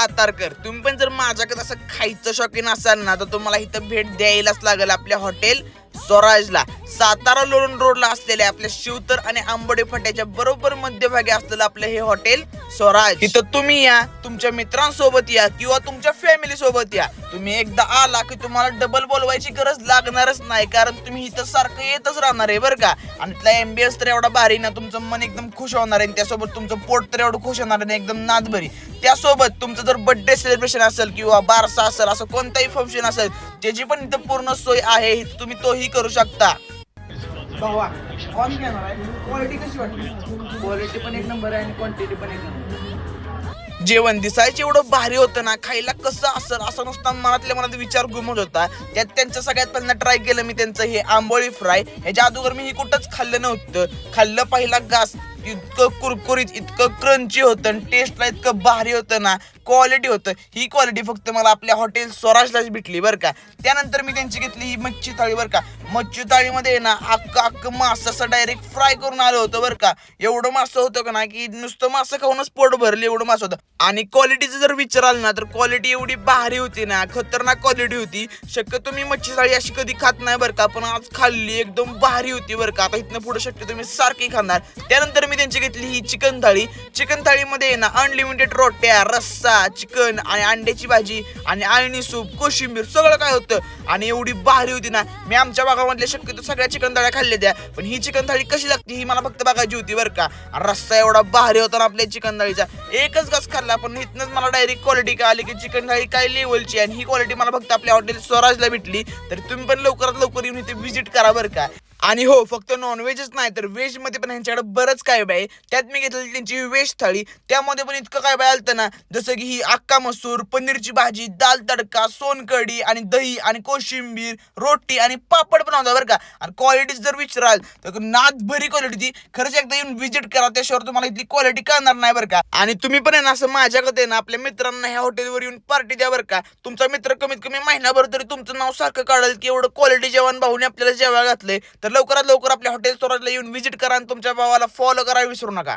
सातारकर, तुम्ही पण जर माझ्याकडे असं खायचं शौकीन असाल ना तर तुम्हाला इथं भेट द्यायलाच लागेल आपल्या हॉटेल स्वराजला. सातारा लोणंद रोडला असलेल्या आपल्या शिवतर आणि आंबोडे फाट्याच्या बरोबर मध्यभागी असलेलं आपलं हे हॉटेल स्वराज. इथं तुम्ही या, तुमच्या मित्रांसोबत या किंवा तुमच्या फॅमिली सोबत या. तुम्ही एकदा आला की तुम्हाला डबल बोलवायची गरज लागणारच नाही, कारण तुम्ही इथं सारखं येतच राहणार आहे बरं का. आणि इथला एम्बियन्स तर एवढा भारी ना, तुमचं मन एकदम खुश होणार आहे. त्यासोबत तुमचं पोट तर एवढं खुश होणार आहे एकदम नादभरी. त्यासोबत तुमचं जर बर्थडे सेलिब्रेशन असेल किंवा बारसा असेल, असं कोणताही फंक्शन असेल, त्याची पण इथं पूर्ण सोय आहे. तुम्ही तोही करू शकता. भावा ऑन कॅमेरा आहे. क्वालिटी कशी वाटली? क्वालिटी पण एक नंबर आहे आणि क्वांटिटी पण एक नंबर. जेवण दिसायचं एवढं भारी होतं ना, खायला कसं असेल असं नुसता मनात विचार घुमत होता. त्यात त्यांचं सगळ्यात पहिल्यांदा ट्राय केलं मी त्यांचं हे आंबोळी फ्राय. ह्याच्या अगोदर मी ही कुठंच खाल्लं नव्हतं. खाल्लं पहिला घास, इतकं कुरकुरीत, इतकं क्रंची होतं आणि टेस्टला इतकं भारी होतं ना, क्वालिटी होतं. ही क्वालिटी फक्त मला आपल्या हॉटेल स्वराजलाच भेटली बरं का. त्यानंतर मी त्यांची घेतली ही मच्छी थाळी बरं का. मच्छी थाळीमध्ये ना अख्खं मासं असं डायरेक्ट फ्राय करून आलं होतं बरं का. एवढं मासं होतं का ना की नुसतं मासं खाऊनच पोट भरलं, एवढं मासं होतं. आणि क्वालिटीचं जर विचाराल ना तर क्वालिटी एवढी भारी होती ना, खतरनाक क्वालिटी होती. शक्यतो मी मच्छी थाळी अशी कधी खात नाही बरं का, पण आज खाल्ली, एकदम भारी होती बरं का. आता इथनं पुढे शक्यतो मी सारखी खाणार. त्यानंतर मी त्यांची घेतली ही चिकन थाळी. चिकन थाळीमध्ये ना अनलिमिटेड रोट्या, रस्सा, चिकन आणि अंड्याची भाजी आणि आळणी सूप, कोशिंबीर सगळं काय होतं. आणि एवढी भारी होती ना, मी आमच्या भागामधल्या शक्यतो सगळ्या चिकन थाळ्या खाल्ल्या त्या, पण ही चिकन थाळी कशी लागते ही मला फक्त बघायची होती बरं का. आणि रस्सा एवढा भारी होता ना आपल्या चिकन थाळीचा, एकच घास खाल्ला, पण इथनंच मला डायरेक्ट क्वालिटी काय आली की चिकन थाळी काय लेवलची. आणि ही क्वालिटी मला फक्त आपल्या हॉटेल स्वराजला भेटली. तर तुम्ही पण लवकरात लवकर येऊन इथे व्हिजिट करा बरं का. आणि हो, फक्त नॉनव्हेजच नाही तर व्हेज मध्ये पण ह्यांच्याकडे बरंच काय बाय. त्यात मी घेतलेली त्यांची व्हेज थाळी, त्यामध्ये पण इतकं काय बाय आलतं ना, जसं की ही अक्का मसूर, पनीरची भाजी, दाल तडका, सोनकढी आणि दही आणि कोशिंबीर, रोटी आणि पापड पण होता बरं का. आणि क्वालिटी जर विचाराल तर नाद भरी क्वालिटी ती. खरंच एकदा येऊन व्हिजिट करा, त्याशिवाय तुम्हाला इथली क्वालिटी कळणार नाही बरं का. आणि तुम्ही पण आहे ना असं माझ्याकडे ना आपल्या मित्रांना ह्या हॉटेलवर येऊन पार्टी द्या बरं का. तुमचा मित्र कमीत कमी महिनाभर तरी तुमचं नाव सारखं काढेल की एवढं क्वालिटी जेवण भाऊने आपल्याला जेवायला घातलंय. तर लवकरात लवकर आपल्या हॉटेल स्वराजला येऊन व्हिजिट करा आणि तुमच्या भावाला फॉलो करायला विसरू नका.